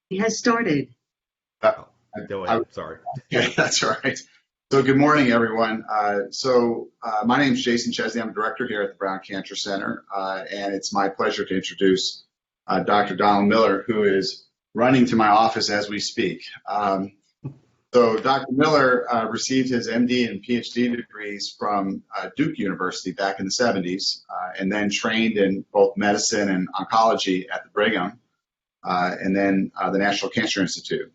It has started. Uh, Oh, go I, ahead. Sorry. okay, that's all right. So good morning, everyone. My name is Jason Chesney. I'm a director here at the Brown Cancer Center, and it's my pleasure to introduce Dr. Donald Miller, who is running to my office as we speak. So Dr. Miller received his MD and PhD degrees from Duke University back in the 70s, and then trained in both medicine and oncology at the Brigham, and then the National Cancer Institute.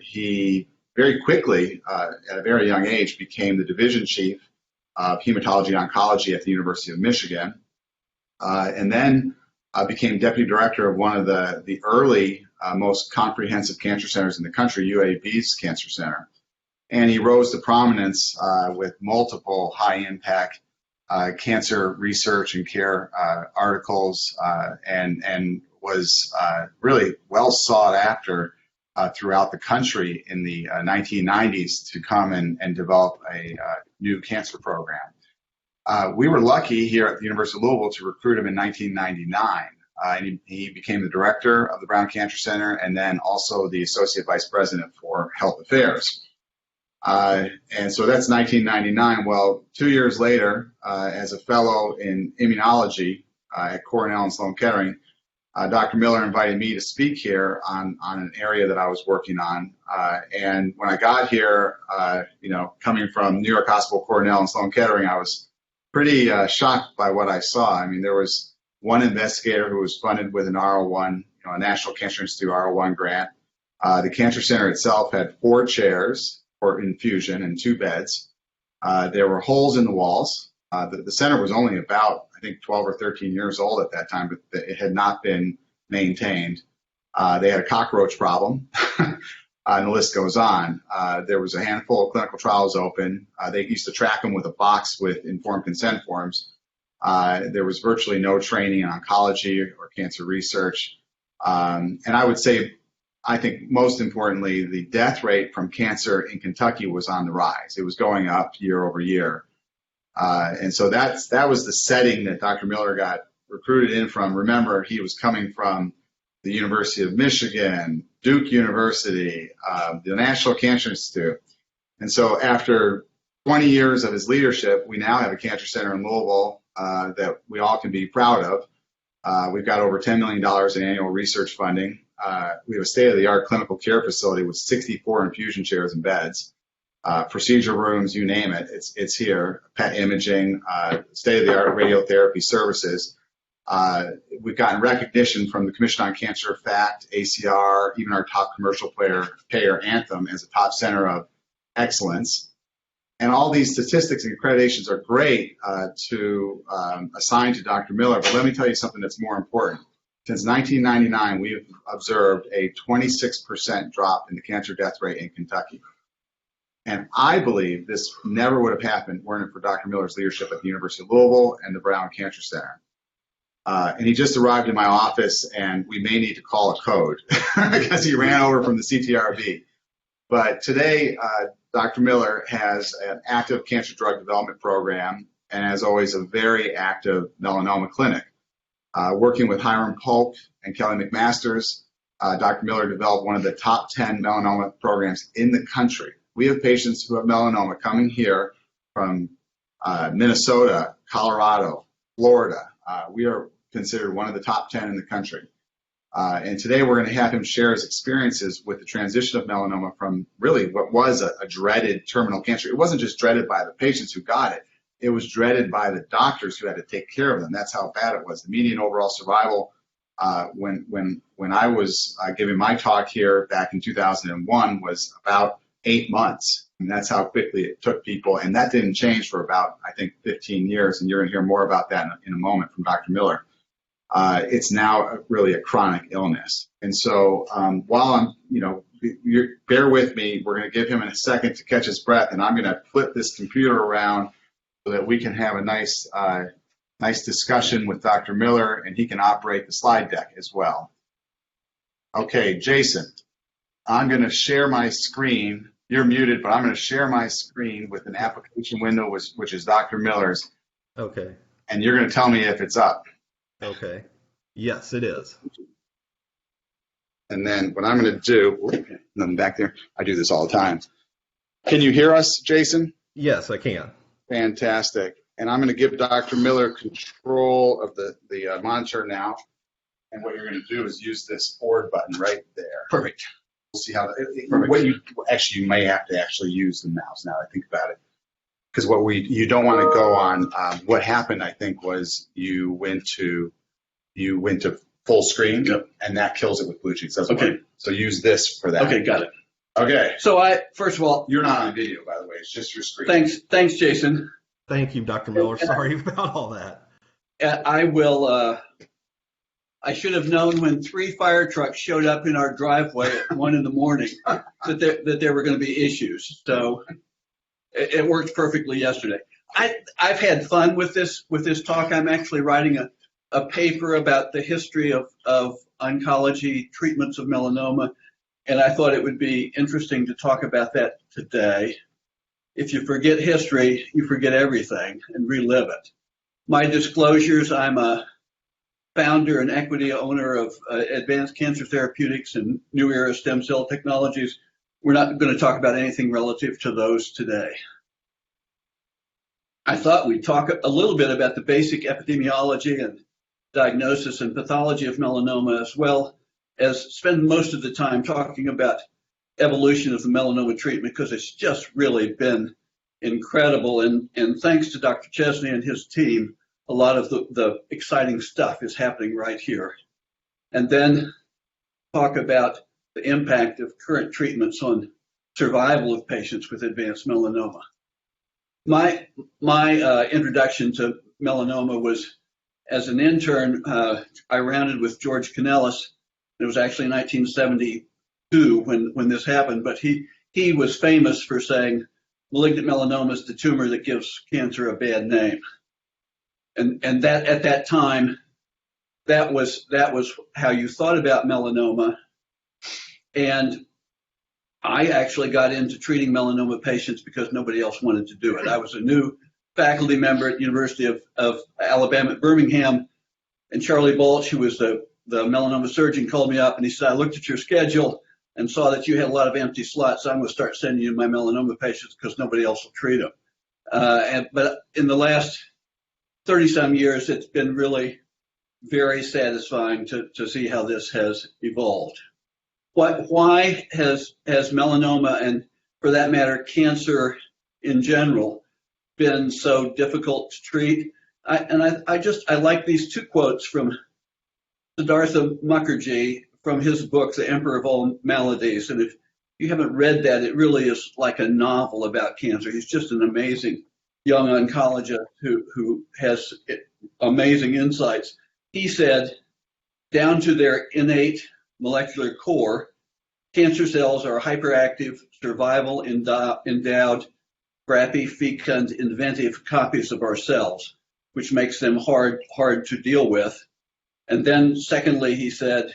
He very quickly, at a very young age, became the division chief of hematology and oncology at the University of Michigan, and then became deputy director of one of the early, most comprehensive cancer centers in the country, UAB's Cancer Center. And he rose to prominence with multiple high-impact cancer research and care articles, and was really well sought after throughout the country in the 1990s to come and develop a new cancer program. We were lucky here at the University of Louisville to recruit him in 1999. And he became the director of the Brown Cancer Center and then also the associate vice president for health affairs. And so that's 1999. Well, 2 years later, as a fellow in immunology at Cornell and Sloan Kettering, Dr. Miller invited me to speak here on an area that I was working on. And when I got here, coming from New York Hospital, Cornell, and Sloan Kettering, I was pretty shocked by what I saw. I mean, there was one investigator who was funded with an R01, a National Cancer Institute R01 grant. The Cancer Center itself had 4 chairs for infusion and 2 beds. There were holes in the walls. The center was only about, I think, 12 or 13 years old at that time, but it had not been maintained. They had a cockroach problem, and the list goes on. There was a handful of clinical trials open. They used to track them with a box with informed consent forms. There was virtually no training in oncology or cancer research. And I would say, I think most importantly, the death rate from cancer in Kentucky was on the rise. It was going up year over year. And so that was the setting that Dr. Miller got recruited in from. Remember, he was coming from the University of Michigan, Duke University, the National Cancer Institute. And so after 20 years of his leadership, we now have a cancer center in Louisville that we all can be proud of. We've got over $10 million in annual research funding. We have a state-of-the-art clinical care facility with 64 infusion chairs and beds. Procedure rooms, you name it, it's here. PET imaging, state-of-the-art radiotherapy services. We've gotten recognition from the Commission on Cancer FACT, ACR, even our top commercial payer Anthem as a top center of excellence. And all these statistics and accreditations are great to assign to Dr. Miller, but let me tell you something that's more important. Since 1999, we've observed a 26% drop in the cancer death rate in Kentucky. And I believe this never would have happened weren't it for Dr. Miller's leadership at the University of Louisville and the Brown Cancer Center. And he just arrived in my office, and we may need to call a code because he ran over from the CTRV. But today, Dr. Miller has an active cancer drug development program and, as always, a very active melanoma clinic. Working with Hiram Polk and Kelly McMasters, Dr. Miller developed one of the top 10 melanoma programs in the country. We have patients who have melanoma coming here from Minnesota, Colorado, Florida. We are considered one of the top 10 in the country. And today we're going to have him share his experiences with the transition of melanoma from really what was a dreaded terminal cancer. It wasn't just dreaded by the patients who got it. It was dreaded by the doctors who had to take care of them. That's how bad it was. The median overall survival when I was giving my talk here back in 2001 was about 8 months. And that's how quickly it took people. And that didn't change for about, I think, 15 years. And you're going to hear more about that in a moment from Dr. Miller. It's now really a chronic illness. And so while bear with me, we're going to give him a second to catch his breath. And I'm going to flip this computer around so that we can have a nice discussion with Dr. Miller, and he can operate the slide deck as well. Okay, Jason, I'm going to share my screen. You're muted, but I'm going to share my screen with an application window, which is Dr. Miller's. Okay. And you're going to tell me if it's up. Okay. Yes, it is. And then what I'm going to do, and then back there, I do this all the time. Can you hear us, Jason? Yes, I can. Fantastic. And I'm going to give Dr. Miller control of the monitor now. And what you're going to do is use this forward button right there. Perfect. We'll see how you may have to actually use the mouse now that I think about it. Because you don't want to go on, what happened, I think, was you went to full screen, yep, and that kills it with Bluetooth. Okay. So use this for that. Okay, got it. Okay. So first of all, you're not on video, by the way. It's just your screen. Thanks, Jason. Thank you, Dr. Miller. Sorry about all that. I should have known when 3 fire trucks showed up in our driveway at 1 in the morning that there were going to be issues. So it worked perfectly yesterday. I've had fun with this talk. I'm actually writing a paper about the history of oncology treatments of melanoma, and I thought it would be interesting to talk about that today. If you forget history, you forget everything and relive it. My disclosures: I'm a founder and equity owner of Advanced Cancer Therapeutics and New Era Stem Cell Technologies. We're not going to talk about anything relative to those today. I thought we'd talk a little bit about the basic epidemiology and diagnosis and pathology of melanoma, as well as spend most of the time talking about evolution of the melanoma treatment, because it's just really been incredible. And thanks to Dr. Chesney and his team, a lot of the exciting stuff is happening right here. And then talk about the impact of current treatments on survival of patients with advanced melanoma. My introduction to melanoma was as an intern. I rounded with George Canellis. It was actually 1972 when this happened, but he was famous for saying malignant melanoma is the tumor that gives cancer a bad name. And that at that time, that was how you thought about melanoma. And I actually got into treating melanoma patients because nobody else wanted to do it. I was a new faculty member at the University of Alabama at Birmingham, and Charlie Balch, who was the melanoma surgeon, called me up and he said, I looked at your schedule and saw that you had a lot of empty slots, so I'm going to start sending you my melanoma patients because nobody else will treat them. But in the last 30-some years, it's been really very satisfying to see how this has evolved. Why has melanoma, and for that matter, cancer in general, been so difficult to treat? I like these 2 quotes from Siddhartha Mukherjee from his book, The Emperor of All Maladies. And if you haven't read that, it really is like a novel about cancer. He's just an amazing young oncologist who has amazing insights. He said, down to their innate molecular core, cancer cells are hyperactive, survival endowed, scrappy, fecund, inventive copies of ourselves, which makes them hard to deal with. And then secondly, he said,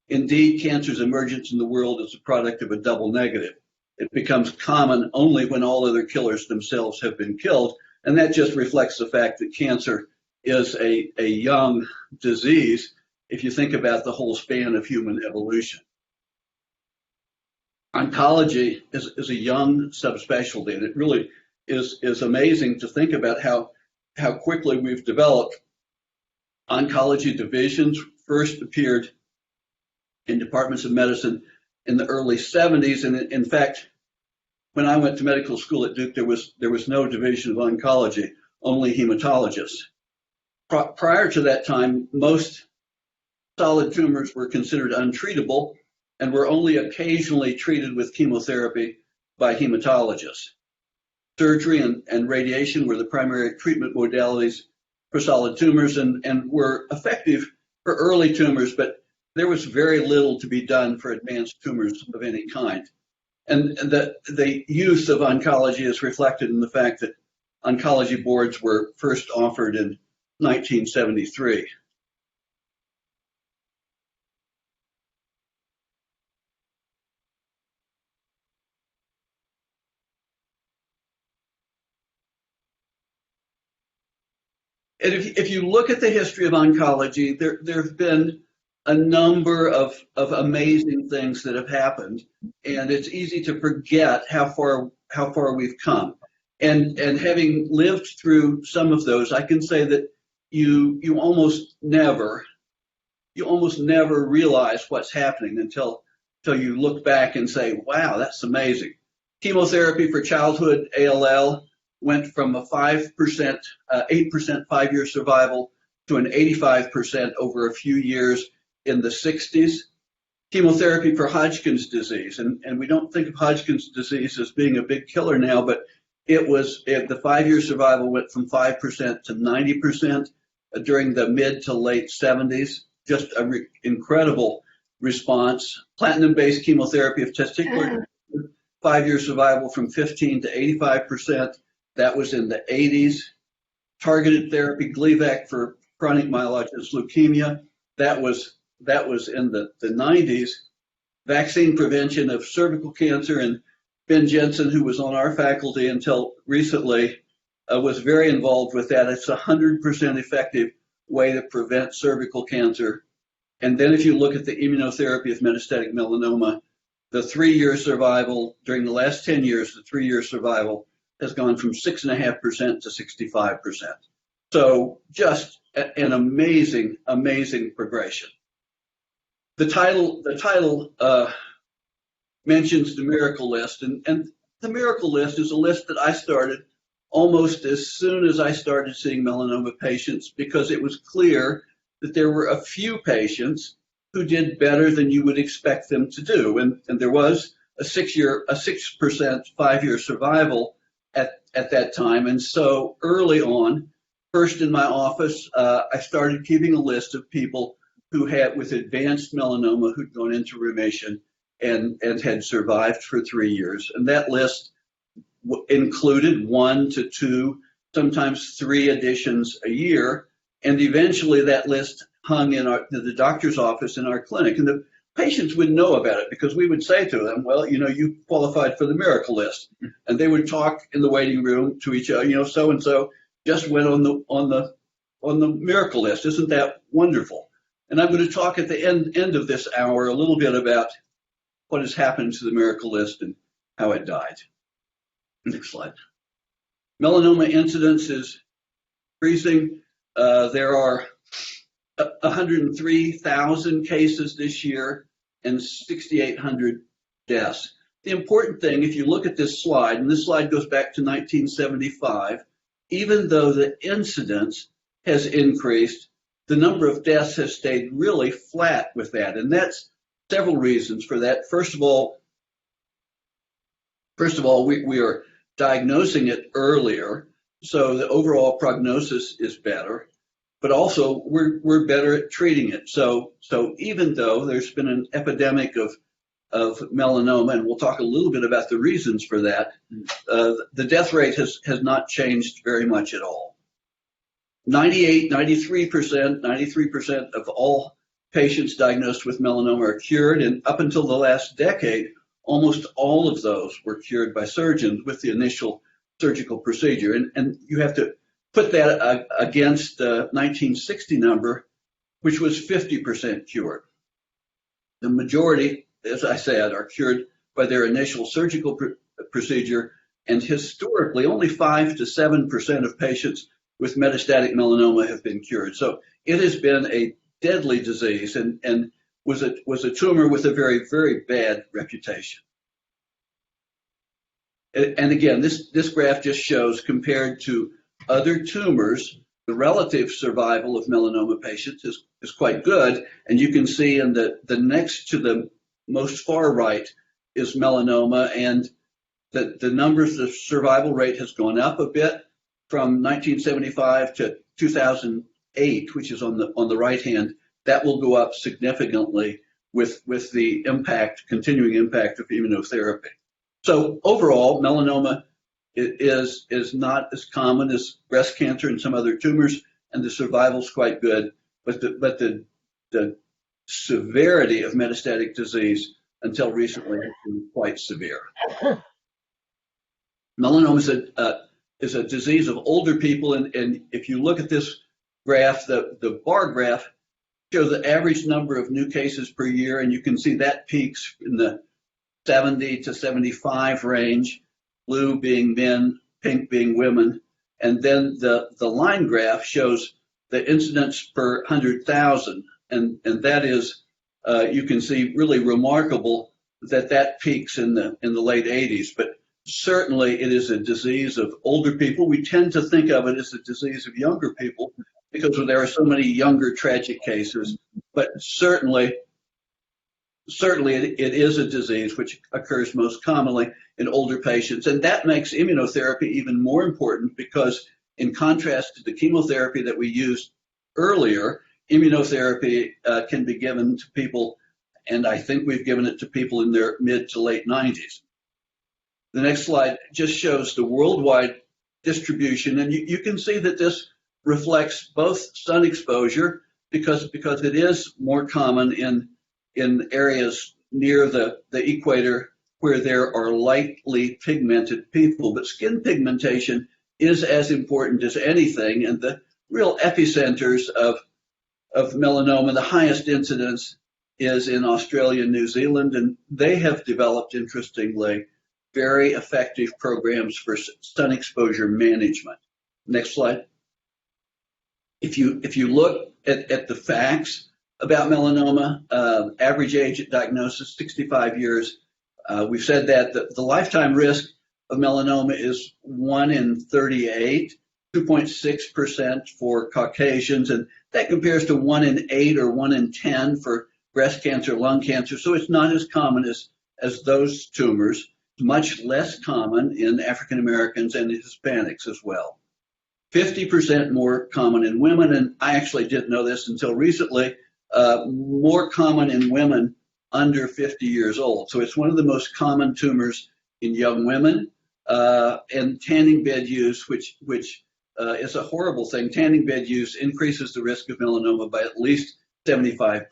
indeed, cancer's emergence in the world is a product of a double negative. It becomes common only when all other killers themselves have been killed. And that just reflects the fact that cancer is a young disease if you think about the whole span of human evolution. Oncology is a young subspecialty, and it really is amazing to think about how quickly we've developed. Oncology divisions first appeared in departments of medicine in the early 70s, and in fact, when I went to medical school at Duke, there was no division of oncology, only hematologists. Prior to that time, most solid tumors were considered untreatable and were only occasionally treated with chemotherapy by hematologists. Surgery and radiation were the primary treatment modalities for solid tumors and were effective for early tumors, but there was very little to be done for advanced tumors of any kind. And the use of oncology is reflected in the fact that oncology boards were first offered in 1973. And if you look at the history of oncology, there have been a number of amazing things that have happened, and it's easy to forget how far we've come. And having lived through some of those, I can say that you almost never realize what's happening until you look back and say, wow, that's amazing. Chemotherapy for childhood ALL went from a 5%, 8% 5-year survival to an 85% over a few years in the 60s. Chemotherapy for Hodgkin's disease, and we don't think of Hodgkin's disease as being a big killer now, but the 5-year survival went from 5% to 90% during the mid to late 70s. Just an incredible response. Platinum-based chemotherapy of testicular 5-year survival from 15 to 85%. That was in the 80s. Targeted therapy, Gleevec for chronic myelogenous leukemia. That was in the 90s. Vaccine prevention of cervical cancer, and Ben Jensen, who was on our faculty until recently, was very involved with that. It's 100% effective way to prevent cervical cancer. And then if you look at the immunotherapy of metastatic melanoma, the 3-year survival during the last 10 years, the 3-year survival has gone from 6.5% to 65%. So just an amazing, amazing progression. The title mentions the miracle list, and the miracle list is a list that I started almost as soon as I started seeing melanoma patients, because it was clear that there were a few patients who did better than you would expect them to do, and there was a 6% 5-year survival at that time. And so early on, first in my office, I started keeping a list of people who had with advanced melanoma who'd gone into remission and had survived for 3 years. And that list included 1 to 2, sometimes 3 additions a year. And eventually that list hung in the doctor's office in our clinic. And the patients would know about it because we would say to them, well, you qualified for the miracle list. And they would talk in the waiting room to each other, so-and-so just went on the miracle list. Isn't that wonderful? And I'm going to talk at the end of this hour a little bit about what has happened to the miracle list and how it died. Next slide. Melanoma incidence is increasing. There are 103,000 cases this year and 6,800 deaths. The important thing, if you look at this slide, and this slide goes back to 1975, even though the incidence has increased, the number of deaths has stayed really flat with that. And that's several reasons for that. First of all, we are diagnosing it earlier, so the overall prognosis is better, but also we're better at treating it. So even though there's been an epidemic of melanoma, and we'll talk a little bit about the reasons for that, the death rate has not changed very much at all. 93% of all patients diagnosed with melanoma are cured, and up until the last decade, almost all of those were cured by surgeons with the initial surgical procedure. And you have to put that against the 1960 number, which was 50% cured. The majority, as I said, are cured by their initial surgical procedure, and historically only 5 to 7% of patients with metastatic melanoma have been cured. So it has been a deadly disease and was a tumor with a very, very bad reputation. And again, this graph just shows, compared to other tumors, the relative survival of melanoma patients is quite good. And you can see in the next to the most far right is melanoma, and the numbers, the survival rate has gone up a bit from 1975 to 2008, which is on the right hand. That will go up significantly with the continuing impact of immunotherapy. So overall, melanoma is not as common as breast cancer and some other tumors, and the survival is quite good, but the severity of metastatic disease until recently has been quite severe. Melanoma is a disease of older people, and if you look at this graph, the bar graph, show the average number of new cases per year, and you can see that peaks in the 70 to 75 range, blue being men, pink being women. And then the line graph shows the incidence per 100,000. And that is, you can see really remarkable that peaks in the late 80s. But certainly it is a disease of older people. We tend to think of it as a disease of younger people because there are so many younger tragic cases. But certainly it is a disease which occurs most commonly in older patients. And that makes immunotherapy even more important because in contrast to the chemotherapy that we used earlier, immunotherapy can be given to people, and I think we've given it to people in their mid to late 90s. The next slide just shows the worldwide distribution, and you can see that this reflects both sun exposure because it is more common in areas near the equator where there are lightly pigmented people, but skin pigmentation is as important as anything, and the real epicenters of melanoma, the highest incidence is in Australia and New Zealand, and they have developed, interestingly, very effective programs for sun exposure management. Next slide. If you look at the facts about melanoma, average age at diagnosis, 65 years. We've said that the lifetime risk of melanoma is 1 in 38, 2.6% for Caucasians, and that compares to 1 in 8 or 1 in 10 for breast cancer, lung cancer. So it's not as common as those tumors. It's much less common in African Americans and Hispanics as well. 50% more common in women, and I actually didn't know this until recently, more common in women under 50 years old. So it's one of the most common tumors in young women, and tanning bed use, which is a horrible thing. Tanning bed use increases the risk of melanoma by at least 75%.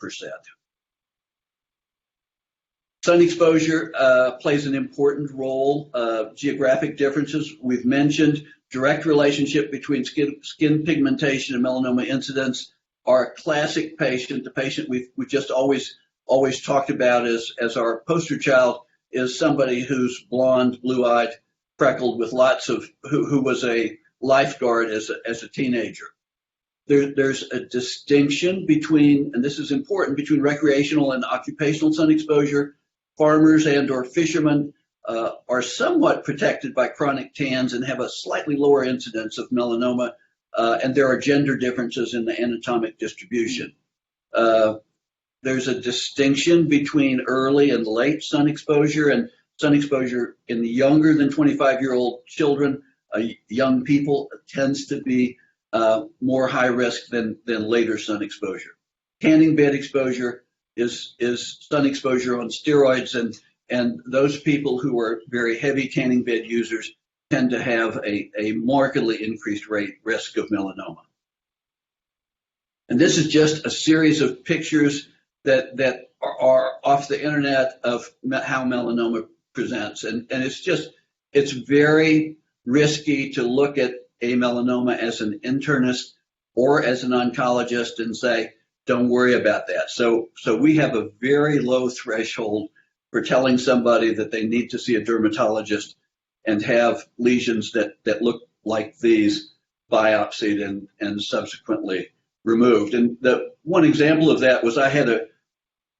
Sun exposure plays an important role. Geographic differences we've mentioned. Direct relationship between skin pigmentation and melanoma incidence. Our classic patient, the patient we've just always talked about as our poster child, is somebody who's blonde, blue-eyed, freckled with lots of, who was a lifeguard as a teenager. There's a distinction between, and this is important, between recreational and occupational sun exposure. Farmers and or fishermen are somewhat protected by chronic tans and have a slightly lower incidence of melanoma, and there are gender differences in the anatomic distribution. There's a distinction between early and late sun exposure, and sun exposure in the younger than 25-year-old children, young people, tends to be more high risk than later sun exposure. Tanning bed exposure is sun exposure on steroids, and those people who are very heavy tanning bed users tend to have a markedly increased risk of melanoma. And this is just a series of pictures that are off the internet of how melanoma presents. And it's very risky to look at a melanoma as an internist or as an oncologist and say, don't worry about that. So we have a very low threshold for telling somebody that they need to see a dermatologist and have lesions that look like these biopsied and subsequently removed. And the one example of that was I had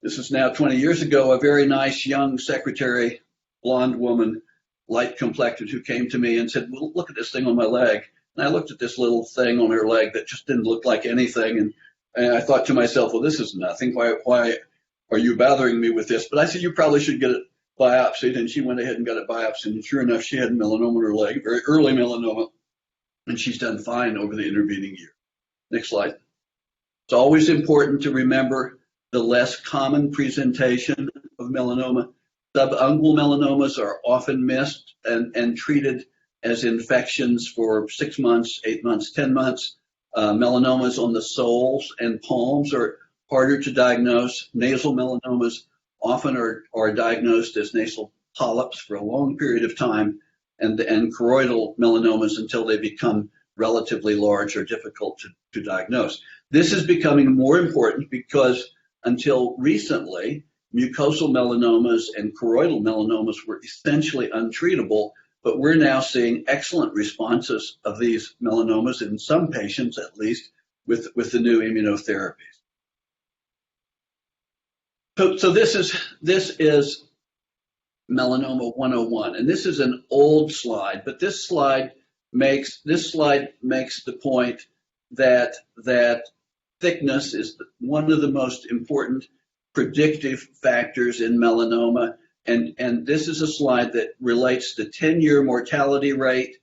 this is now 20 years ago, a very nice young secretary, blonde woman, light complected, who came to me and said, well, look at this thing on my leg. And I looked at this little thing on her leg that just didn't look like anything. And I thought to myself, well, this is nothing. Why are you bothering me with this? But I said, you probably should get it biopsied. And she went ahead and got it biopsied. And sure enough, she had melanoma in her leg, very early melanoma. And she's done fine over the intervening year. Next slide. It's always important to remember the less common presentation of melanoma. Subungual melanomas are often missed and treated as infections for 6 months, 8 months, 10 months. Melanomas on the soles and palms are harder to diagnose. Nasal melanomas often are diagnosed as nasal polyps for a long period of time, and choroidal melanomas, until they become relatively large, are difficult to diagnose. This is becoming more important because until recently, mucosal melanomas and choroidal melanomas were essentially untreatable, but we're now seeing excellent responses of these melanomas in some patients, at least, with the new immunotherapies. So this is Melanoma 101, and this is an old slide, but this slide makes the point that thickness is one of the most important predictive factors in melanoma, and this is a slide that relates the 10-year mortality rate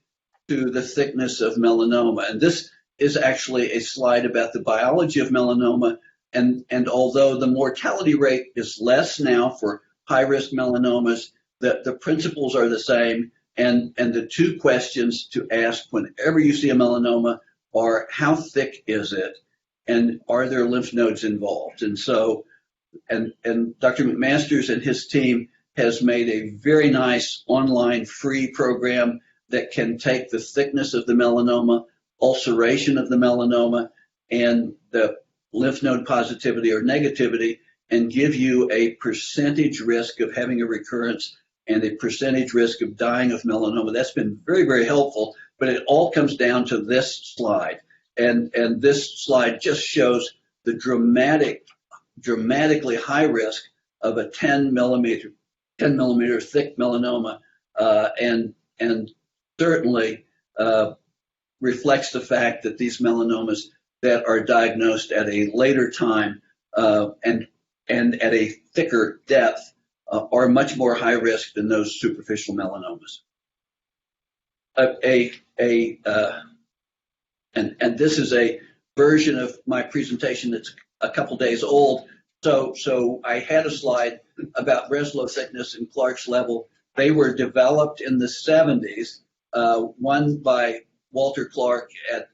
to the thickness of melanoma, and this is actually a slide about the biology of melanoma, and although the mortality rate is less now for high-risk melanomas, the principles are the same, and the two questions to ask whenever you see a melanoma are how thick is it, and are there lymph nodes involved? And so, and Dr. McMasters and his team has made a very nice online free program that can take the thickness of the melanoma, ulceration of the melanoma, and the lymph node positivity or negativity, and give you a percentage risk of having a recurrence and a percentage risk of dying of melanoma. That's been very, very helpful, but it all comes down to this slide. And this slide just shows the dramatically high risk of a 10 millimeter thick melanoma, and certainly reflects the fact that these melanomas that are diagnosed at a later time and at a thicker depth are much more high risk than those superficial melanomas. And this is a version of my presentation that's a couple days old. So I had a slide about Breslow thickness and Clark's level. They were developed in the 70s, one by Walter Clark at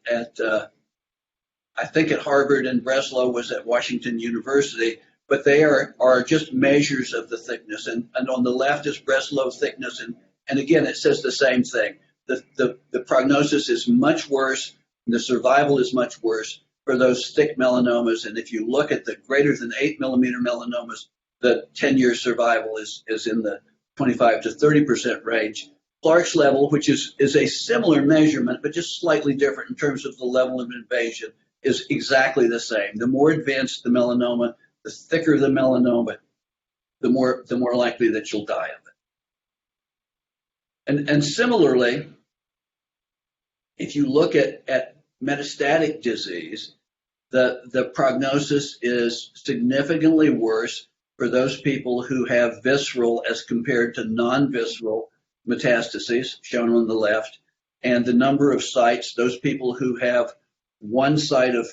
I think at Harvard, and Breslow was at Washington University, but they are just measures of the thickness. And on the left is Breslow thickness, and again, it says the same thing. The prognosis is much worse, and the survival is much worse for those thick melanomas. And if you look at the greater than 8 millimeter melanomas, the 10-year survival is in the 25 to 30% range. Clark's level, which is a similar measurement, but just slightly different in terms of the level of invasion, is exactly the same. The more advanced the melanoma, the thicker the melanoma, the more likely that you'll die of it. And similarly, if you look at metastatic disease, the prognosis is significantly worse for those people who have visceral as compared to non-visceral metastases, shown on the left, and the number of sites, those people who have one site of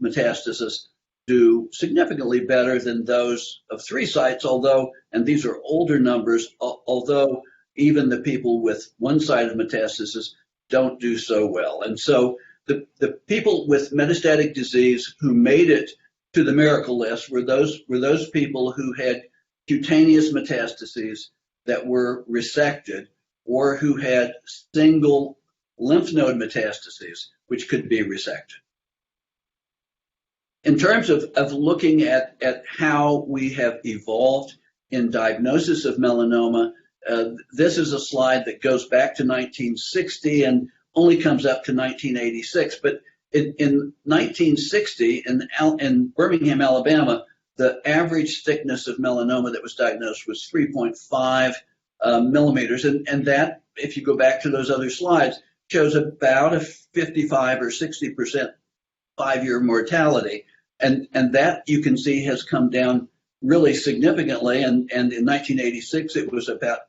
metastasis do significantly better than those of 3 sites, although, and these are older numbers, although even the people with one site of metastasis don't do so well. And so the people with metastatic disease who made it to the miracle list were those people who had cutaneous metastases that were resected, or who had single lymph node metastases, which could be resected. In terms of looking at how we have evolved in diagnosis of melanoma, this is a slide that goes back to 1960 and only comes up to 1986. But in 1960, in Birmingham, Alabama, the average thickness of melanoma that was diagnosed was 3.5 millimeters. And that, if you go back to those other slides, shows about a 55 or 60% 5-year mortality. And that, you can see, has come down really significantly. And in 1986, it was about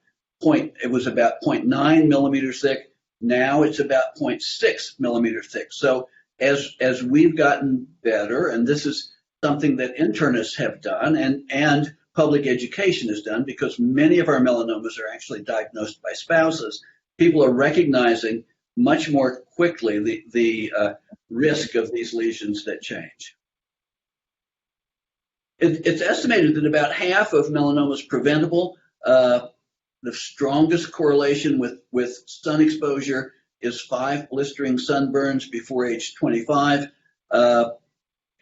0.9 millimeters thick. Now it's about 0.6 millimeter thick. So as we've gotten better, and this is something that internists have done and public education has done, because many of our melanomas are actually diagnosed by spouses, people are recognizing much more quickly the risk of these lesions that change. It's estimated that about half of melanoma is preventable. The strongest correlation with sun exposure is 5 blistering sunburns before age 25.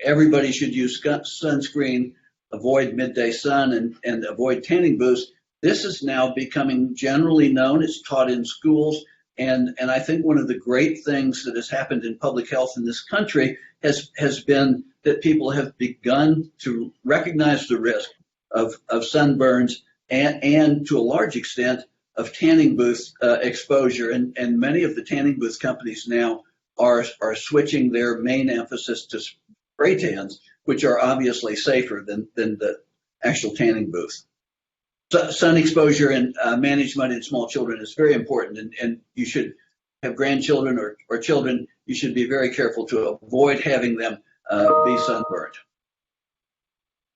everybody should use sunscreen, avoid midday sun, and avoid tanning booths. This is now becoming generally known. It's taught in schools. And I think one of the great things that has happened in public health in this country has been that people have begun to recognize the risk of sunburns and to a large extent of tanning booth exposure. And many of the tanning booth companies now are switching their main emphasis to spray tans, which are obviously safer than the actual tanning booth. Sun exposure and management in small children is very important, and you should have grandchildren or children. You should be very careful to avoid having them be sunburned.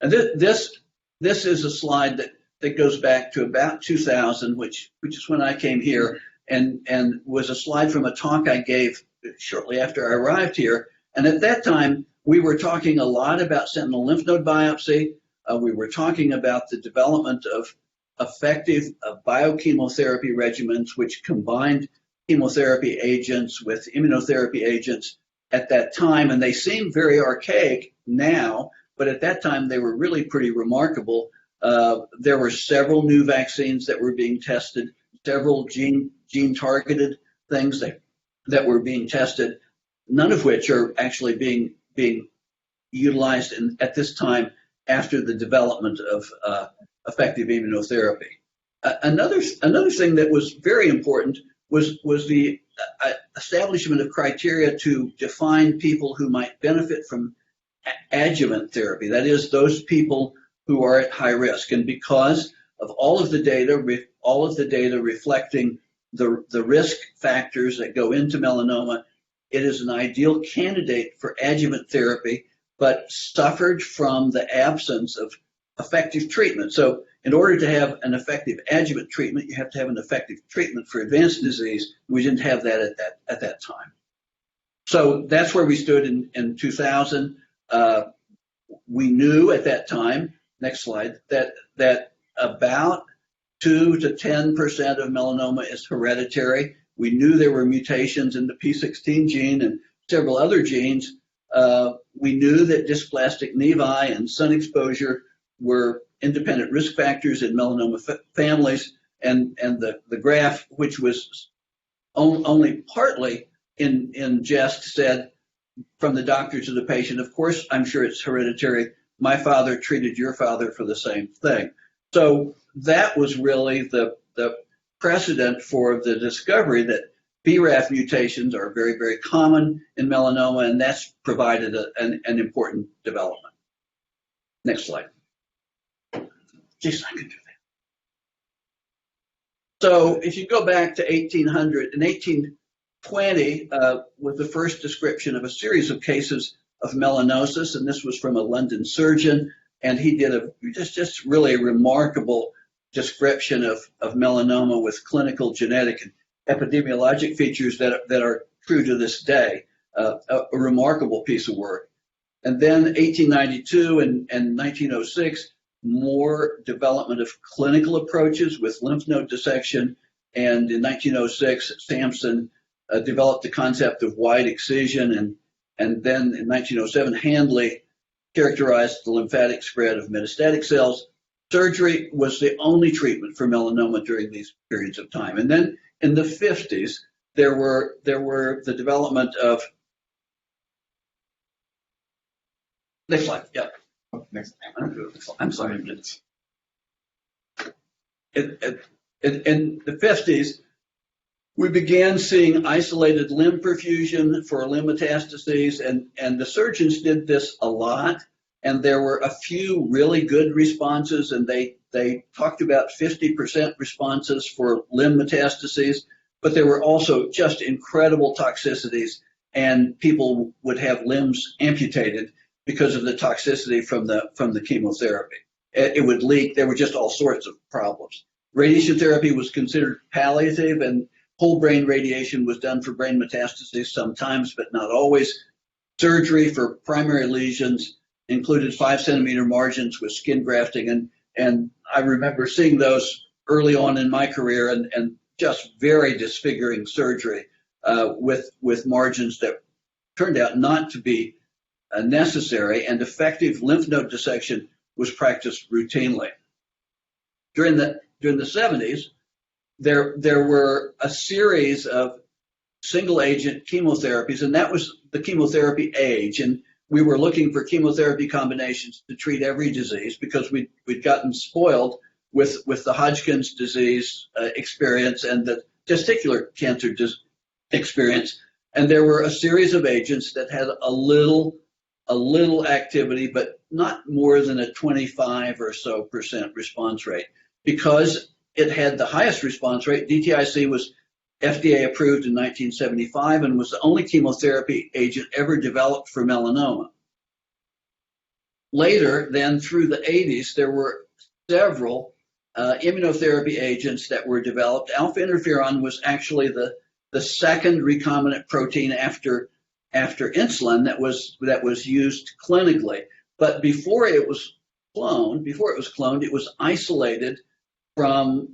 And this is a slide that goes back to about 2000, which is when I came here, and was a slide from a talk I gave shortly after I arrived here. And at that time, we were talking a lot about sentinel lymph node biopsy. We were talking about the development of effective biochemotherapy regimens, which combined chemotherapy agents with immunotherapy agents at that time. And they seem very archaic now, but at that time they were really pretty remarkable. There were several new vaccines that were being tested, several gene-targeted things that were being tested, none of which are actually being utilized at this time after the development of effective immunotherapy. Another thing that was very important was the establishment of criteria to define people who might benefit from adjuvant therapy. That is, those people who are at high risk. And because of all of the data reflecting the risk factors that go into melanoma, it is an ideal candidate for adjuvant therapy, but suffered from the absence of effective treatment. So in order to have an effective adjuvant treatment, you have to have an effective treatment for advanced disease. We didn't have that at that time. So that's where we stood in 2000. We knew at that time, next slide, that about 2 to 10% of melanoma is hereditary. We knew there were mutations in the P16 gene and several other genes. We knew that dysplastic nevi and sun exposure were independent risk factors in melanoma families, and the graph, which was only partly in jest, said from the doctor to the patient, of course, I'm sure it's hereditary. My father treated your father for the same thing. So that was really the precedent for the discovery that BRAF mutations are very, very common in melanoma, and that's provided an important development. Next slide. Jason, I can do that. So if you go back to 1800, in 1820 was the first description of a series of cases of melanosis, and this was from a London surgeon, and he did just really a remarkable description of melanoma with clinical, genetic, and epidemiologic features that are true to this day. A remarkable piece of work. And then 1892 and 1906, more development of clinical approaches with lymph node dissection. And in 1906, Sampson developed the concept of wide excision. And then in 1907, Handley characterized the lymphatic spread of metastatic cells. Surgery was the only treatment for melanoma during these periods of time. And then in the 50s, there were the development of, next slide, yeah. Next. I'm sorry. In the 50s, we began seeing isolated limb perfusion for limb metastases, and the surgeons did this a lot, and there were a few really good responses, and they talked about 50% responses for limb metastases, but there were also just incredible toxicities, and people would have limbs amputated because of the toxicity from the chemotherapy. It would leak. There were just all sorts of problems. Radiation therapy was considered palliative, and whole brain radiation was done for brain metastases sometimes, but not always. Surgery for primary lesions included 5-centimeter margins with skin grafting, and I remember seeing those early on in my career, and just very disfiguring surgery with margins that turned out not to be necessary, and effective lymph node dissection was practiced routinely. During the 70s, there were a series of single agent chemotherapies, and that was the chemotherapy age. And we were looking for chemotherapy combinations to treat every disease because we'd gotten spoiled with the Hodgkin's disease experience and the testicular cancer experience. And there were a series of agents that had a little activity, but not more than a 25% or so response rate. Because it had the highest response rate, DTIC was FDA approved in 1975 and was the only chemotherapy agent ever developed for melanoma. Later, then through the 80s, there were several immunotherapy agents that were developed. Alpha interferon was actually the second recombinant protein after insulin that was used clinically. But before it was cloned, it was isolated from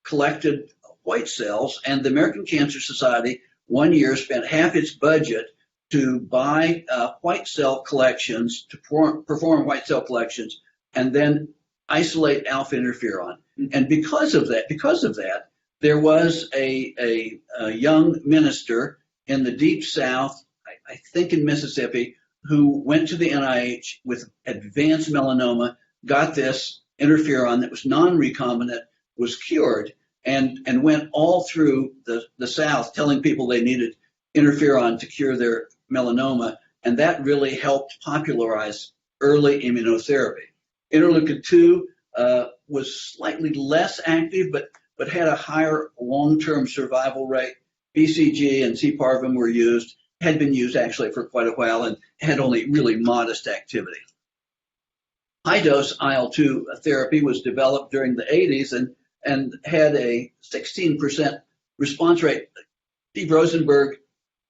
collected white cells, and the American Cancer Society one year spent half its budget to buy white cell collections, to perform white cell collections, and then isolate alpha interferon. And because of that, there was a young minister in the deep South, I think in Mississippi, who went to the NIH with advanced melanoma, got this interferon that was non-recombinant, was cured, and went all through the South telling people they needed interferon to cure their melanoma, and that really helped popularize early immunotherapy. Interleukin-2 was slightly less active, but had a higher long-term survival rate. BCG and C-Parvum were used, had been used actually for quite a while, and had only really modest activity. High-dose IL-2 therapy was developed during the 80s and had a 16% response rate. Steve Rosenberg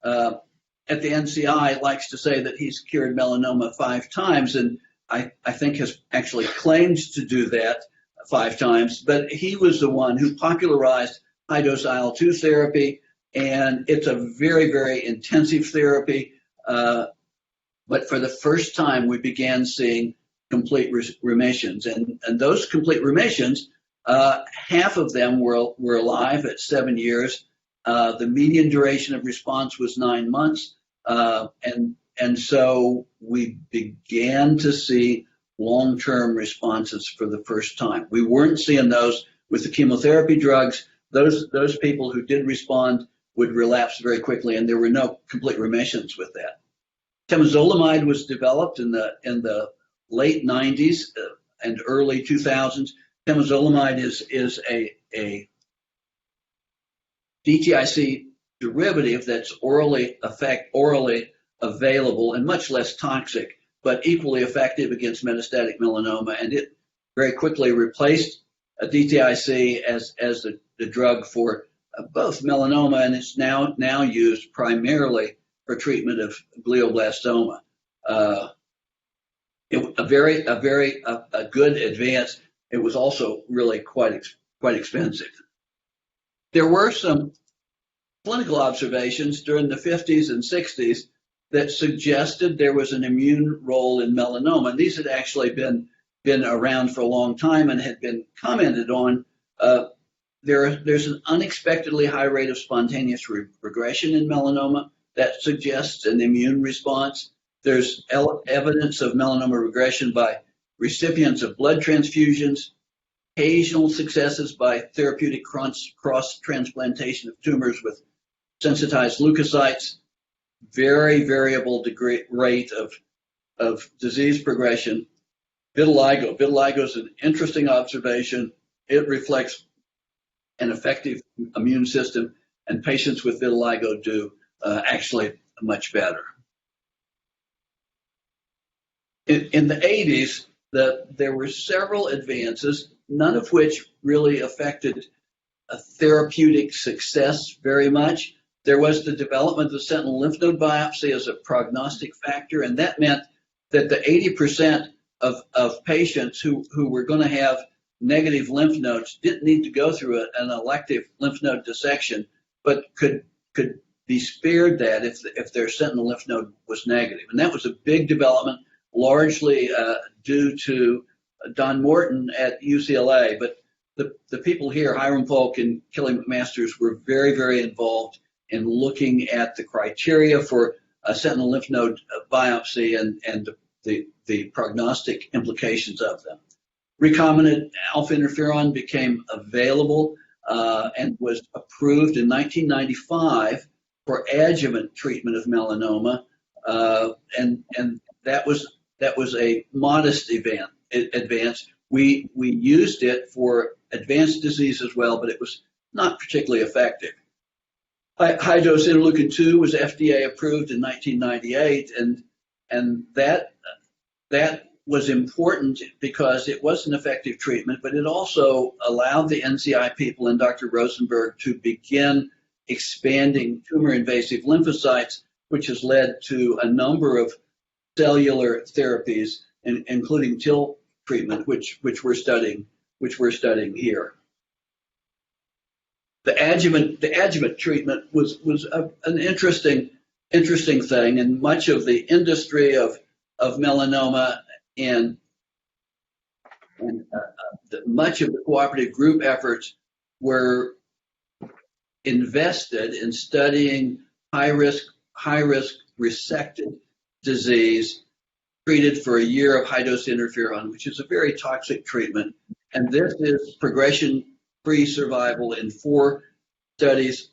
at the NCI likes to say that he's cured melanoma 5 times, and I think has actually claimed to do that 5 times, but he was the one who popularized high-dose IL-2 therapy, and it's a very, very intensive therapy, but for the first time we began seeing complete remissions, and those complete remissions, half of them were alive at 7 years. The median duration of response was 9 months, and so we began to see long-term responses for the first time. We weren't seeing those with the chemotherapy drugs. Those people who did respond would relapse very quickly, and there were no complete remissions with that. Demozolomide was developed in the late 90s and early 2000s. Demozolomide is a DTIC derivative that's orally available and much less toxic, but equally effective against metastatic melanoma. And it very quickly replaced DTIC as the drug for both melanoma, and it's now used primarily for treatment of glioblastoma. A very good advance. It was also really quite expensive. There were some clinical observations during the 50s and 60s that suggested there was an immune role in melanoma. And these had actually been around for a long time and had been commented on. There's an unexpectedly high rate of spontaneous regression in melanoma that suggests an immune response. There's evidence of melanoma regression by recipients of blood transfusions, occasional successes by therapeutic cross-transplantation of tumors with sensitized leukocytes, very variable rate of disease progression. Vitiligo is an interesting observation. It reflects an effective immune system, and patients with vitiligo do actually much better. In the 80s, there were several advances, none of which really affected therapeutic success very much. There was the development of the sentinel lymph node biopsy as a prognostic factor, and that meant that the 80% of patients who were going to have negative lymph nodes didn't need to go through an elective lymph node dissection, but could be spared that if their sentinel lymph node was negative. And that was a big development, largely due to Don Morton at UCLA. But the people here, Hiram Polk and Kelly McMasters, were very, very involved in looking at the criteria for a sentinel lymph node biopsy and the prognostic implications of them. Recombinant alpha interferon became available and was approved in 1995 for adjuvant treatment of melanoma, and that was a modest advance. We used it for advanced disease as well, but it was not particularly effective. Highdose interleukin-2 was FDA approved in 1998, and that was important because it was an effective treatment, but it also allowed the NCI people and Dr. Rosenberg to begin expanding tumor-invasive lymphocytes, which has led to a number of cellular therapies, including TIL treatment, which we're studying here. The adjuvant treatment was an interesting thing, and much of the industry of melanoma and much of the cooperative group efforts were invested in studying high risk resected disease treated for a year of high dose interferon, which is a very toxic treatment. And this is progression-free survival in 4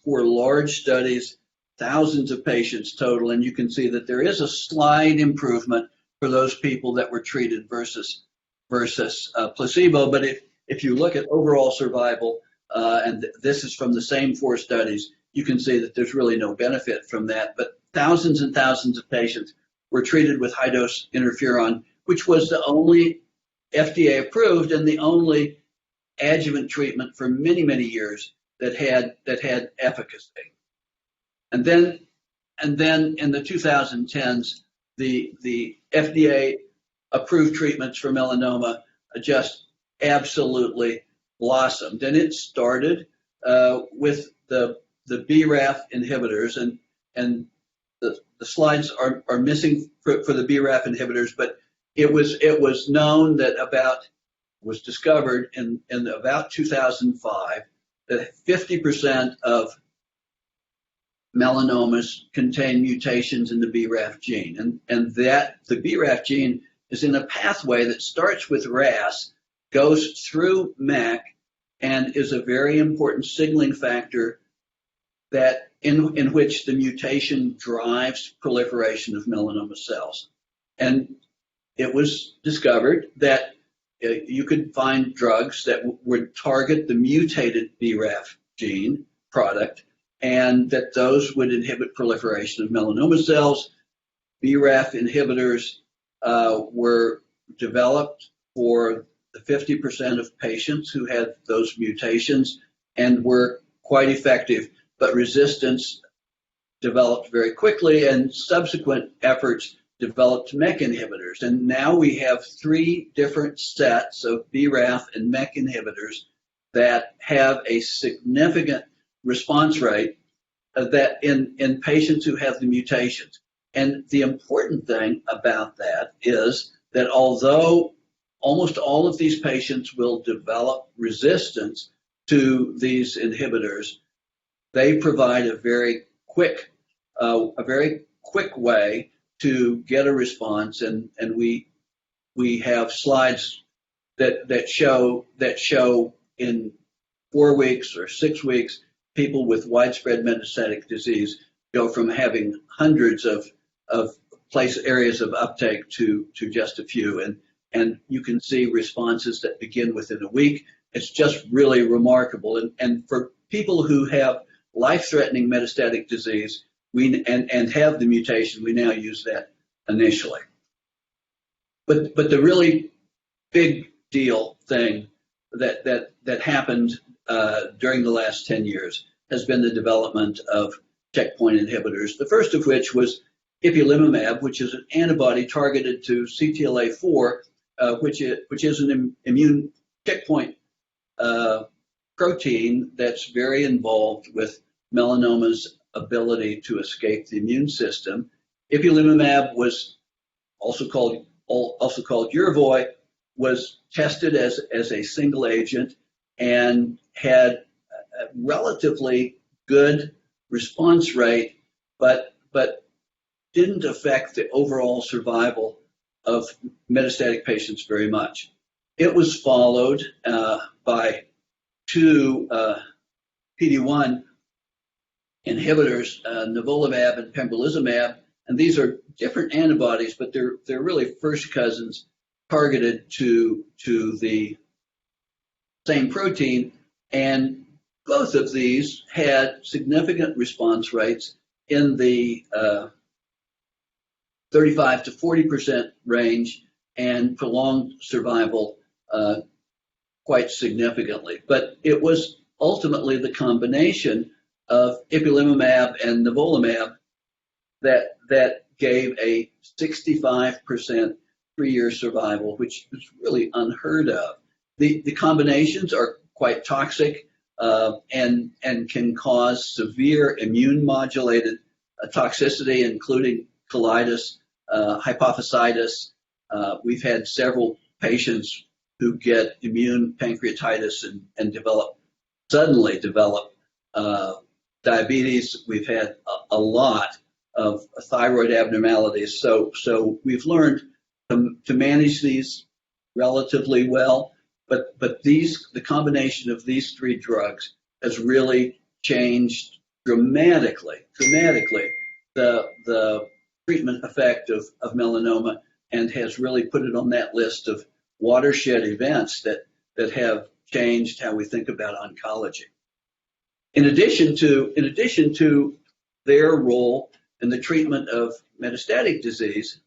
large studies, thousands of patients total. And you can see that there is a slight improvement for those people that were treated versus placebo. But if you look at overall survival, and this is from the same 4 studies, you can see that there's really no benefit from that. But thousands and thousands of patients were treated with high-dose interferon, which was the only FDA approved and the only adjuvant treatment for many, many years that had efficacy. And then in the 2010s, the FDA approved treatments for melanoma just absolutely blossomed. And it started with the BRAF inhibitors, and the slides are missing for the BRAF inhibitors, but it was known that was discovered in about 2005 that 50% of melanomas contain mutations in the BRAF gene, and that the BRAF gene is in a pathway that starts with RAS, goes through MEK, and is a very important signaling factor that in which the mutation drives proliferation of melanoma cells. And it was discovered that you could find drugs that would target the mutated BRAF gene product, and that those would inhibit proliferation of melanoma cells. BRAF inhibitors were developed for the 50% of patients who had those mutations and were quite effective, but resistance developed very quickly, and subsequent efforts developed MEK inhibitors. And now we have 3 different sets of BRAF and MEK inhibitors that have a significant response rate that in patients who have the mutations. And the important thing about that is that although almost all of these patients will develop resistance to these inhibitors, they provide a very quick way to get a response, and we have slides that show in 4 weeks or 6 weeks, people with widespread metastatic disease go from having hundreds of areas of uptake to just a few, and you can see responses that begin within a week. It's just really remarkable, and for people who have life-threatening metastatic disease, and have the mutation, we now use that initially. But the really big deal thing that happened during the last 10 years has been the development of checkpoint inhibitors. The first of which was ipilimumab, which is an antibody targeted to CTLA-4, which is an immune checkpoint protein that's very involved with melanomas ability to escape the immune system. Ipilimumab was also called Yervoy, was tested as a single agent and had a relatively good response rate, but didn't affect the overall survival of metastatic patients very much. It was followed by two PD-1 inhibitors, nivolumab and pembrolizumab, and these are different antibodies, but they're really first cousins targeted to the same protein, and both of these had significant response rates in the 35 to 40% range and prolonged survival quite significantly. But it was ultimately the combination of ipilimumab and nivolumab that gave a 65% 3-year survival, which is really unheard of. The combinations are quite toxic and can cause severe immune modulated toxicity, including colitis, hypophysitis. We've had several patients who get immune pancreatitis and suddenly develop diabetes. We've had a lot of thyroid abnormalities. So we've learned to manage these relatively well, but the combination of these three drugs has really changed dramatically the treatment effect of melanoma, and has really put it on that list of watershed events that have changed how we think about oncology. In addition to their role in the treatment of metastatic disease,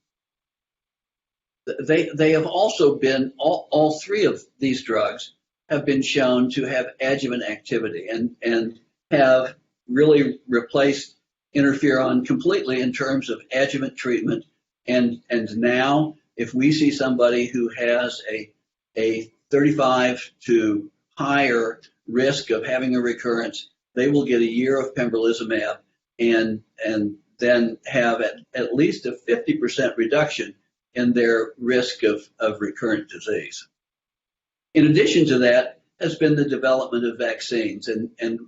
they have also been, all three of these drugs have been shown to have adjuvant activity and have really replaced interferon completely in terms of adjuvant treatment. And now, if we see somebody who has a 35 to higher risk of having a recurrence, they will get a year of pembrolizumab and then have at least a 50% reduction in their risk of recurrent disease. In addition to that has been the development of vaccines, and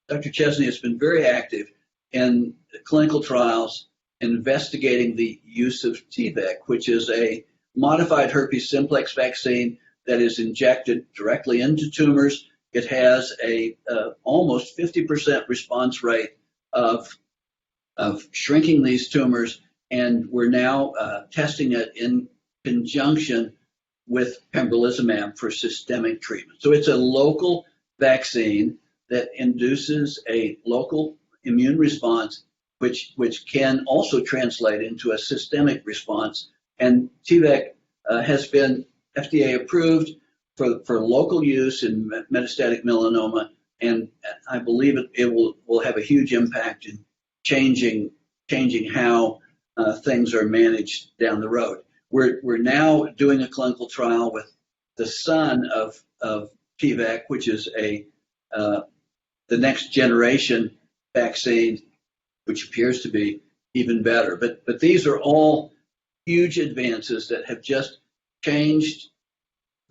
Dr. Chesney has been very active in clinical trials investigating the use of T-VEC, which is a modified herpes simplex vaccine that is injected directly into tumors. It has a almost 50% response rate of shrinking these tumors, and we're now testing it in conjunction with pembrolizumab for systemic treatment. So it's a local vaccine that induces a local immune response, which can also translate into a systemic response. And T-VEC has been FDA approved for local use in metastatic melanoma, and I believe it will have a huge impact in changing how things are managed down the road. We're now doing a clinical trial with the son of T-VEC, which is the next generation vaccine, which appears to be even better. But these are all huge advances that have just changed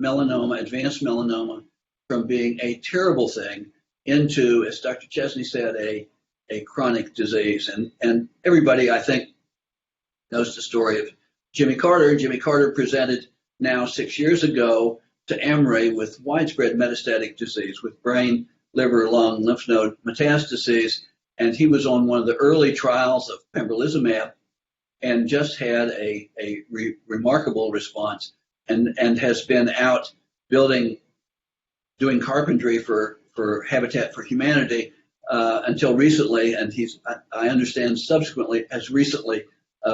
melanoma, advanced melanoma, from being a terrible thing into, as Dr. Chesney said, a chronic disease. And everybody, I think, knows the story of Jimmy Carter. Jimmy Carter presented now 6 years ago to Emory with widespread metastatic disease, with brain, liver, lung, lymph node metastases, and he was on one of the early trials of pembrolizumab and just had a remarkable response, and has been out doing carpentry for Habitat for Humanity until recently, and I understand subsequently has recently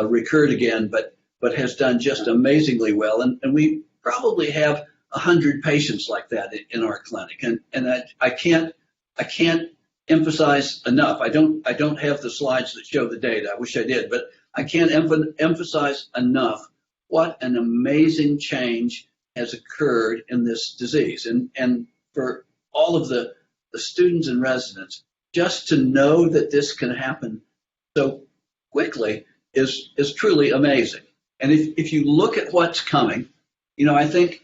recurred again, but has done just amazingly well. And we probably have 100 patients like that in our clinic, and I can't emphasize enough. I don't have the slides that show the data. I wish I did, but I can't emphasize enough what an amazing change has occurred in this disease. And for all of the students and residents, just to know that this can happen so quickly is truly amazing. And if you look at what's coming, I think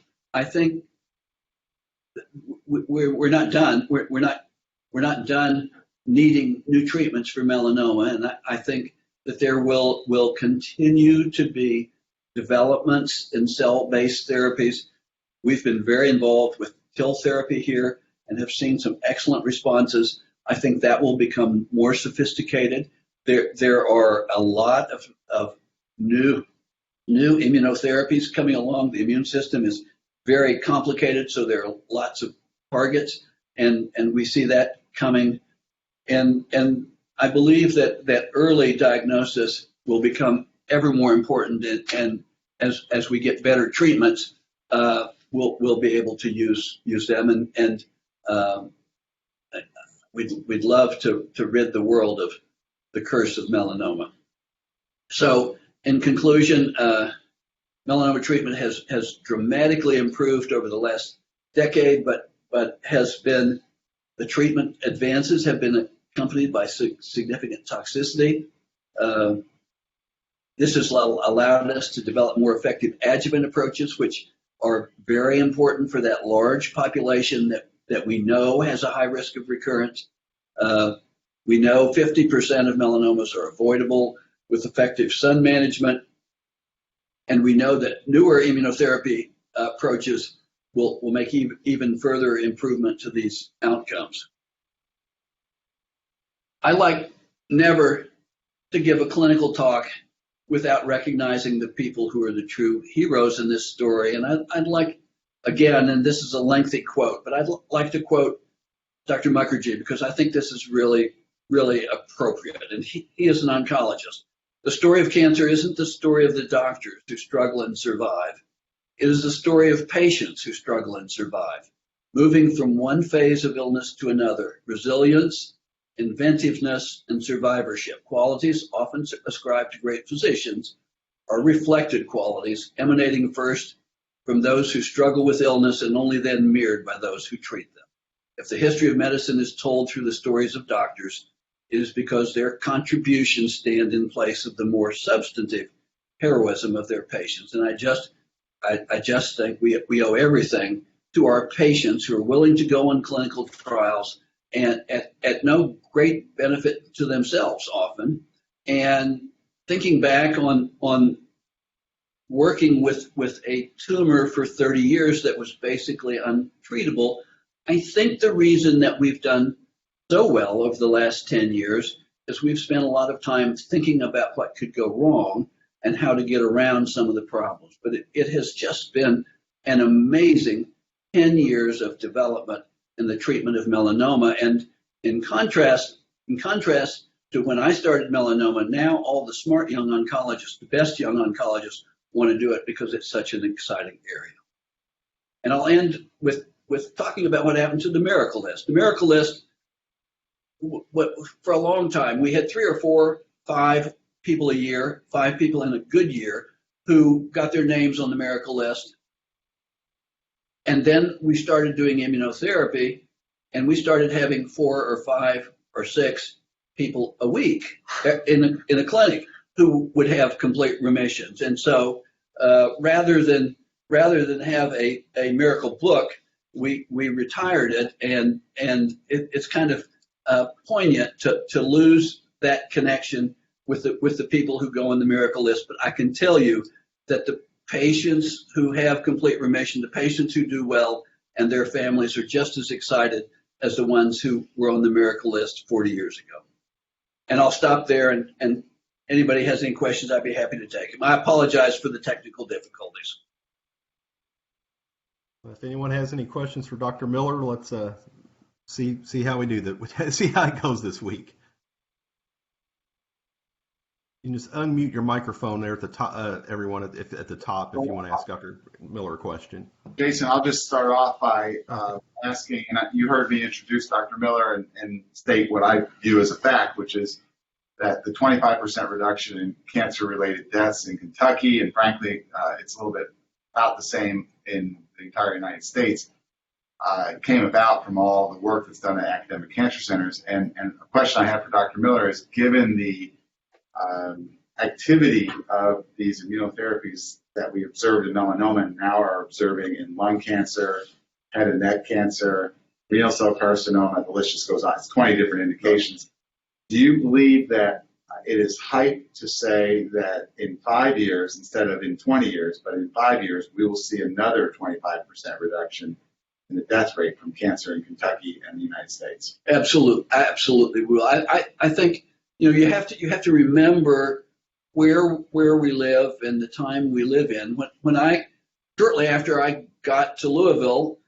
we're not done. We're not done needing new treatments for melanoma, and I think that there will continue to be developments in cell-based therapies. We've been very involved with TIL therapy here and have seen some excellent responses. I think that will become more sophisticated. There are a lot of new immunotherapies coming along. The immune system is very complicated, so there are lots of targets, and we see that coming. And I believe that early diagnosis will become ever more important, and as we get better treatments, we'll be able to use them, and we'd love to rid the world of the curse of melanoma. So in conclusion, melanoma treatment has dramatically improved over the last decade, but the treatment advances have been accompanied by significant toxicity. This has allowed us to develop more effective adjuvant approaches, which are very important for that large population that we know has a high risk of recurrence. We know 50% of melanomas are avoidable with effective sun management, and we know that newer immunotherapy approaches will make even further improvement to these outcomes. I like never to give a clinical talk without recognizing the people who are the true heroes in this story. And I'd like, again, and this is a lengthy quote, but I'd like to quote Dr. Mukherjee because I think this is really, really appropriate. And he is an oncologist. The story of cancer isn't the story of the doctors who struggle and survive. It is the story of patients who struggle and survive, moving from one phase of illness to another. Resilience, inventiveness, and survivorship, qualities often ascribed to great physicians, are reflected qualities emanating first from those who struggle with illness and only then mirrored by those who treat them. If the history of medicine is told through the stories of doctors, it is because their contributions stand in place of the more substantive heroism of their patients. And I just think we owe everything to our patients who are willing to go on clinical trials and at no great benefit to themselves often. And thinking back on working with a tumor for 30 years that was basically untreatable, I think the reason that we've done so well over the last 10 years is we've spent a lot of time thinking about what could go wrong and how to get around some of the problems. But it has just been an amazing 10 years of development in the treatment of melanoma. And in contrast to when I started melanoma, now all the smart young oncologists, the best young oncologists, want to do it because it's such an exciting area. And I'll end with talking about what happened to the miracle list. The miracle list, for a long time, we had 3 or 4, 5 people a year, 5 people in a good year who got their names on the miracle list. And then we started doing immunotherapy, and we started having 4 or 5 or 6 people a week in a clinic who would have complete remissions. And so rather than have a miracle book, we retired it, and it's kind of poignant to lose that connection with the people who go on the miracle list. But I can tell you that the patients who have complete remission, the patients who do well, and their families are just as excited as the ones who were on the miracle list 40 years ago. And I'll stop there, and anybody has any questions, I'd be happy to take them. I apologize for the technical difficulties. If anyone has any questions for Dr. Miller, let's see how we do that. See how it goes this week. You can just unmute your microphone there at the top, everyone at the top, if you want to ask Dr. Miller a question. Jason, I'll just start off by asking, and you heard me introduce Dr. Miller and state what I view as a fact, which is that the 25% reduction in cancer-related deaths in Kentucky, and frankly, it's a little bit about the same in the entire United States, came about from all the work that's done at academic cancer centers. And a question I have for Dr. Miller is, given the activity of these immunotherapies that we observed in melanoma and now are observing in lung cancer, head and neck cancer, renal cell carcinoma, the list just goes on. It's 20 different indications. Do you believe that it is hype to say that in 5 years, instead of in 20 years, but in 5 years, we will see another 25% reduction in the death rate from cancer in Kentucky and the United States? Absolutely will. I think you have to remember where we live and the time we live in. Shortly after I got to Louisville,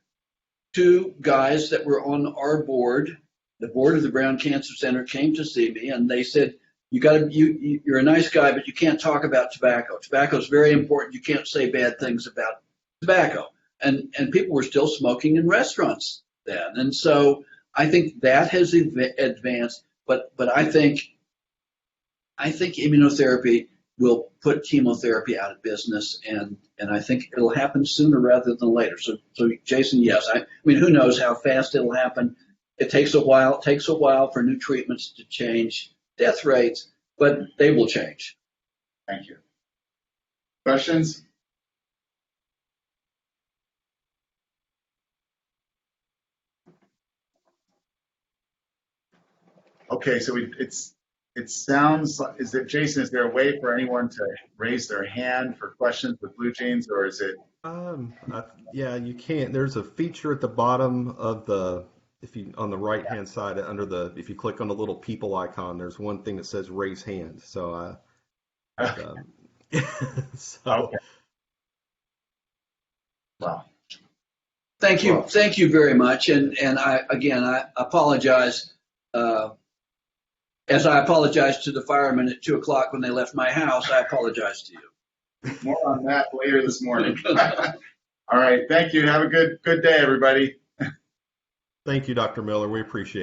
two guys that were on our board, the board of the Brown Cancer Center, came to see me, and they said, you're a nice guy, but you can't talk about tobacco. Tobacco is very important. You can't say bad things about tobacco. And people were still smoking in restaurants then. And so I think that has advanced, but I think immunotherapy will put chemotherapy out of business, and I think it'll happen sooner rather than later. So Jason, yes. I mean, who knows how fast it'll happen? It takes a while. It takes a while for new treatments to change death rates, but they will change. Thank you. Questions? Okay, so it sounds like, Jason, is there a way for anyone to raise their hand for questions with blue jeans, or is it? Yeah, you can't. There's a feature at the bottom of on the right hand side if you click on the little people icon, there's one thing that says raise hand. So, Okay. Wow. Thank you. Well, Thank you very much. And I apologize. As I apologize to the firemen at 2 o'clock when they left my house, I apologize to you. More on that later this morning. All right. Thank you. Have a good day, everybody. Thank you, Dr. Miller. We appreciate it.